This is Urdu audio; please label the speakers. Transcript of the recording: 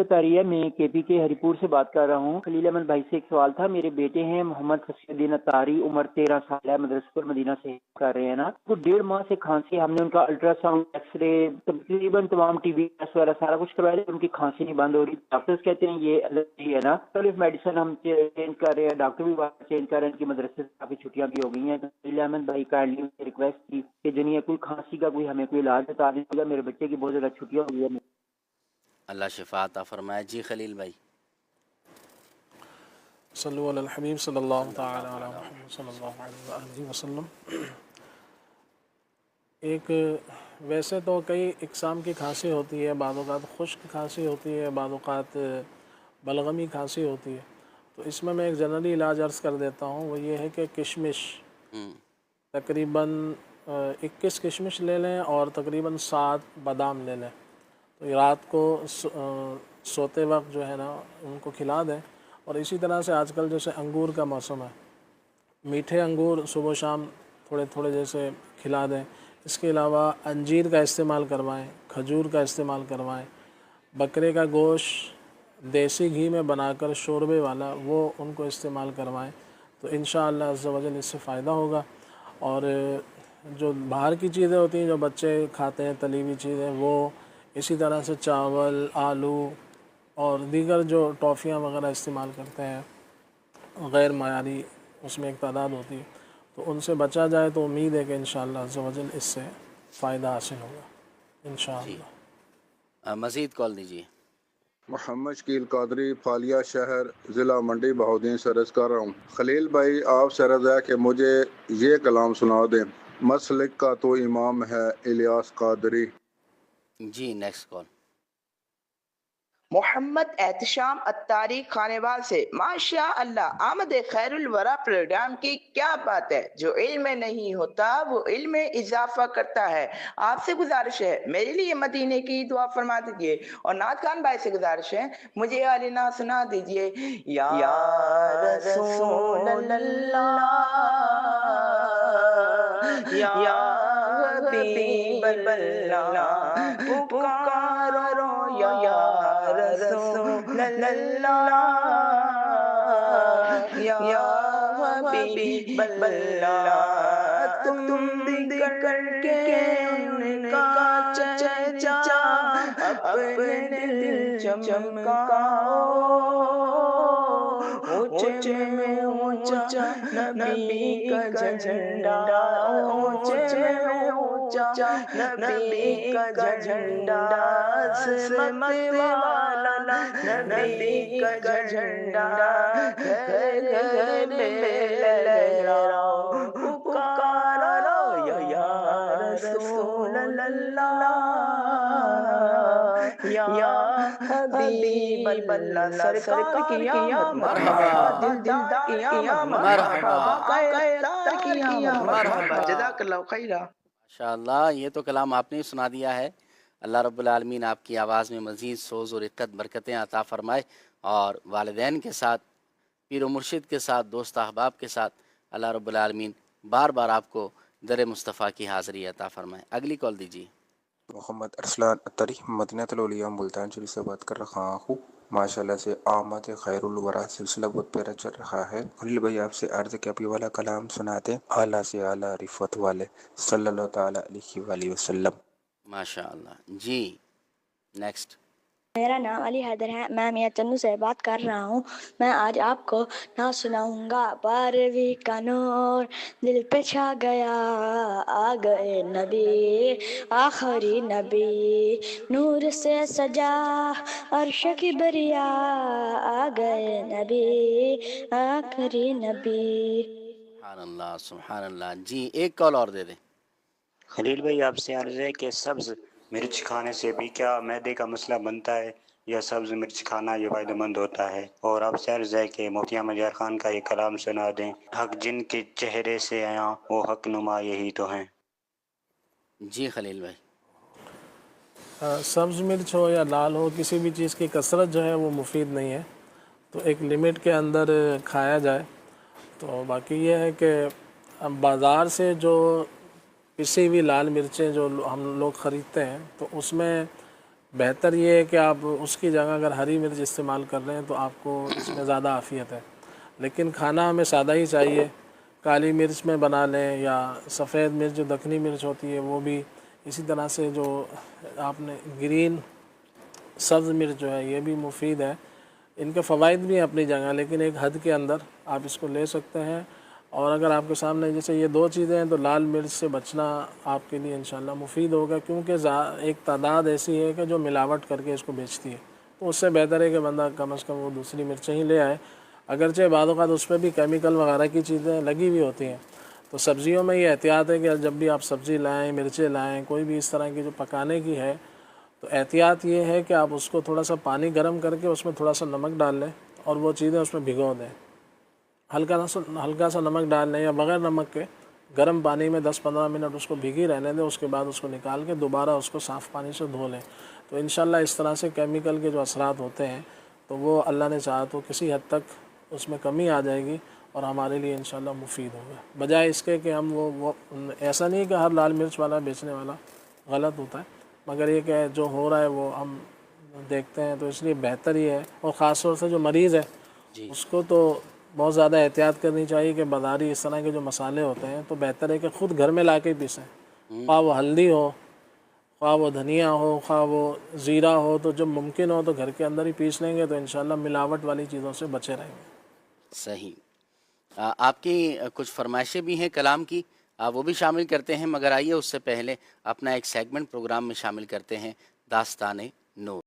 Speaker 1: اتاری ہے، میں کے پی کے ہری پور سے بات کر رہا ہوں۔ خلیل احمد بھائی سے ایک سوال تھا، میرے بیٹے ہیں محمد فصیح الدین اتاری، عمر 13 سال ہے، مدرسہ مدینہ سے کر رہے ہیں نا، تو 1.5 ماہ سے کھانسی، ہم نے ان کا الٹرا ساؤنڈ، ایکس رے، تقریباً تمام ٹی بی ٹیسٹ وغیرہ سارا کچھ کروایا، ان کی کھانسی نہیں بند ہو رہی۔ ڈاکٹرز کہتے ہیں یہ الرجی ہے نا، مختلف میڈیسن ہم چینج کر رہے ہیں، ڈاکٹر بھی چینج کر رہے ہیں، ان کی مدرسے سے کافی چھٹیاں بھی ہو گئی ہیں۔ خلیل احمد بھائی کائنڈلی ریکویسٹ کی کہ جنہیں کوئی کھانسی کا کوئی ہمیں کوئی علاج بتا دیجیے گا، میرے بچے کی بہت زیادہ چھٹیاں ہو گئی ہیں۔
Speaker 2: اللہ شفا عطا فرمائے۔ جی خلیل بھائی۔
Speaker 3: صلو علی الحبیب صلی اللہ تعالی علی محمد صلی اللہ علیہ وآلہ وسلم۔ ایک ویسے تو کئی اقسام کی کھانسی ہوتی ہے، بعض اوقات خشک کھانسی ہوتی ہے، بعض اوقات بلغمی کھانسی ہوتی ہے، تو اس میں ایک جنرلی علاج عرض کر دیتا ہوں، وہ یہ ہے کہ کشمش تقریباً 21 کشمش لے لیں اور تقریباً 7 بادام لے لیں، تو رات کو سوتے وقت جو ہے نا ان کو کھلا دیں۔ اور اسی طرح سے آج کل جیسے انگور کا موسم ہے، میٹھے انگور صبح و شام تھوڑے تھوڑے جیسے کھلا دیں۔ اس کے علاوہ انجیر کا استعمال کروائیں، کھجور کا استعمال کروائیں، بکرے کا گوشت دیسی گھی میں بنا کر شوربے والا وہ ان کو استعمال کروائیں، تو انشاءاللہ عز و جل اس سے فائدہ ہوگا۔ اور جو باہر کی چیزیں ہوتی ہیں جو بچے کھاتے ہیں تلی ہوئی چیزیں، وہ اسی طرح سے چاول، آلو اور دیگر جو ٹافیاں وغیرہ استعمال کرتے ہیں غیر معیاری اس میں ایک تعداد ہوتی ہے، تو ان سے بچا جائے تو امید ہے کہ انشاءاللہ عز و جل اس سے فائدہ حاصل ہوگا
Speaker 2: جی
Speaker 3: انشاءاللہ۔
Speaker 2: مزید کال دیجیے۔
Speaker 4: محمد شکیل قادری، فالیہ شہر، ضلع منڈی بہاؤدین سے عرض کر رہا ہوں۔ خلیل بھائی آپ سے عرض ہے کہ مجھے یہ کلام سنا دیں، مسلک کا تو امام ہے الیاس قادری۔
Speaker 2: جی نیکسٹ کال۔
Speaker 5: محمد احتشام اتاری خانوال سے، ماشاء اللہ آمد خیر الورا پروگرام کی کیا بات ہے، جو علم میں نہیں ہوتا وہ علم میں اضافہ کرتا ہے۔ آپ سے گزارش ہے میرے لیے مدینے کی دعا فرما دیجئے، اور نعت خان بھائی سے گزارش ہے مجھے علینا سنا دیجئے۔ یا رسول اللہ، یا حبیب اللہ، پکارو یا رسول اللہ، یا حبیب اللہ، تم کر کے ان کا چرچا اپنے دل چمکاؤ، اونچے میں اونچا نبی کا جھنڈا، اونچے میں اونچا نبی کا جھنڈا، عظمت والا نبی کا جھنڈا، گھر گھر میں لہراؤ، پکارو یا رسول اللہ، یا حبیب اللہ۔ سرکار کی آمد مرحبا، دلدار کی آمد مرحبا، قیدار کی آمد مرحبا، جزاک اللہ خیرہ۔
Speaker 2: ماشاءاللہ یہ تو کلام آپ نے سنا دیا ہے۔ اللہ رب العالمین آپ کی آواز میں مزید سوز و رقت برکتیں عطا فرمائے، اور والدین کے ساتھ، پیر و مرشد کے ساتھ، دوست احباب کے ساتھ اللہ رب العالمین بار بار آپ کو در مصطفیٰ کی حاضری عطا فرمائے۔ اگلی کال دیجیے۔
Speaker 6: محمد ارسلان اتری، مدینہ الاولیاء ملتان شریف سے بات کر رہا ہوں۔ ماشاءاللہ سے آمد خیر الورا سلسلہ بہت پیارا چل رہا ہے۔ خلیل بھائی آپ سے عرض کہ ابھی والا کلام سناتے، اعلیٰ سے اعلیٰ رفعت والے صلی اللہ تعالیٰ علیہ وآلہ وسلم۔
Speaker 2: ماشاءاللہ جی نیکسٹ۔
Speaker 7: میرا نام علی حیدر ہے، میں میاں چنو سے بات کر رہا ہوں۔ میں آج آپ کو نعت سناؤں گا۔ 12ویں کا نور دل پہ چھا گیا، آ گئے نبی آخری نبی، نور سے سجا عرش کی بریا، آ گئے نبی آخری نبی۔
Speaker 2: سبحان اللہ سبحان اللہ۔ جی ایک کال اور دے دیں۔
Speaker 8: خلیل بھائی آپ سے عرض ہے کہ سبز مرچ کھانے سے بھی کیا معدے کا مسئلہ بنتا ہے، یا سبز مرچ کھانا یہ فائدہ مند ہوتا ہے؟ اور آپ سے عرض ہے کہ مفتی احمد یار خان کا یہ کلام سنا دیں، حق جن کے چہرے سے آیا وہ حق نما یہی تو ہیں۔
Speaker 2: جی خلیل بھائی۔
Speaker 3: سبز مرچ ہو یا لال ہو، کسی بھی چیز کی کثرت جو ہے وہ مفید نہیں ہے، تو ایک لمٹ کے اندر کھایا جائے۔ تو باقی یہ ہے کہ بازار سے جو پسی ہوئی لال مرچیں جو ہم لوگ خریدتے ہیں، تو اس میں بہتر یہ ہے کہ آپ اس کی جگہ اگر ہری مرچ استعمال کر رہے ہیں تو آپ کو اس میں زیادہ عافیت ہے، لیکن کھانا ہمیں سادہ ہی چاہیے، کالی مرچ میں بنا لیں یا سفید مرچ جو دکنی مرچ ہوتی ہے وہ بھی، اسی طرح سے جو آپ نے گرین سبز مرچ جو ہے یہ بھی مفید ہے، ان کے فوائد بھی ہیں اپنی جگہ، لیکن ایک حد کے اندر آپ اس کو لے سکتے ہیں۔ اور اگر آپ کے سامنے جیسے یہ دو چیزیں ہیں تو لال مرچ سے بچنا آپ کے لیے انشاءاللہ مفید ہوگا، کیونکہ ایک تعداد ایسی ہے کہ جو ملاوٹ کر کے اس کو بیچتی ہے، تو اس سے بہتر ہے کہ بندہ کم از کم وہ دوسری مرچیں ہی لے آئے، اگرچہ بعض اوقات اس پہ بھی کیمیکل وغیرہ کی چیزیں لگی ہوئی ہوتی ہیں۔ تو سبزیوں میں یہ احتیاط ہے کہ جب بھی آپ سبزی لائیں، مرچیں لائیں، کوئی بھی اس طرح کی جو پکانے کی ہے، تو احتیاط یہ ہے کہ آپ اس کو تھوڑا سا پانی گرم کر کے اس میں تھوڑا سا نمک ڈال لیں اور وہ چیزیں اس میں بھگو دیں، ہلکا سا نمک ڈال لیں یا بغیر نمک کے گرم پانی میں 10-15 منٹ اس کو بھیگی رہنے دیں، اس کے بعد اس کو نکال کے دوبارہ اس کو صاف پانی سے دھو لیں، تو انشاءاللہ اس طرح سے کیمیکل کے جو اثرات ہوتے ہیں تو وہ اللہ نے چاہا تو کسی حد تک اس میں کمی آ جائے گی اور ہمارے لیے انشاءاللہ مفید ہوگا، بجائے اس کے کہ ہم وہ ایسا نہیں کہ ہر لال مرچ والا بیچنے والا غلط ہوتا ہے، مگر یہ کہ جو ہو رہا ہے وہ ہم دیکھتے ہیں، تو اس لیے بہتر یہ ہے، اور خاص طور سے جو مریض ہے اس کو تو بہت زیادہ احتیاط کرنی چاہیے کہ بازاری اس طرح کے جو مسالے ہوتے ہیں تو بہتر ہے کہ خود گھر میں لا کے پیسیں، خواہ وہ ہلدی ہو، خواہ وہ دھنیا ہو، خواہ وہ زیرہ ہو، تو جب ممکن ہو تو گھر کے اندر ہی پیس لیں گے تو انشاءاللہ ملاوٹ والی چیزوں سے بچے رہیں گے۔
Speaker 2: صحیح۔ آپ کی کچھ فرمائشیں بھی ہیں کلام کی، وہ بھی شامل کرتے ہیں، مگر آئیے اس سے پہلے اپنا ایک سیگمنٹ پروگرام میں شامل کرتے ہیں، داستان نور۔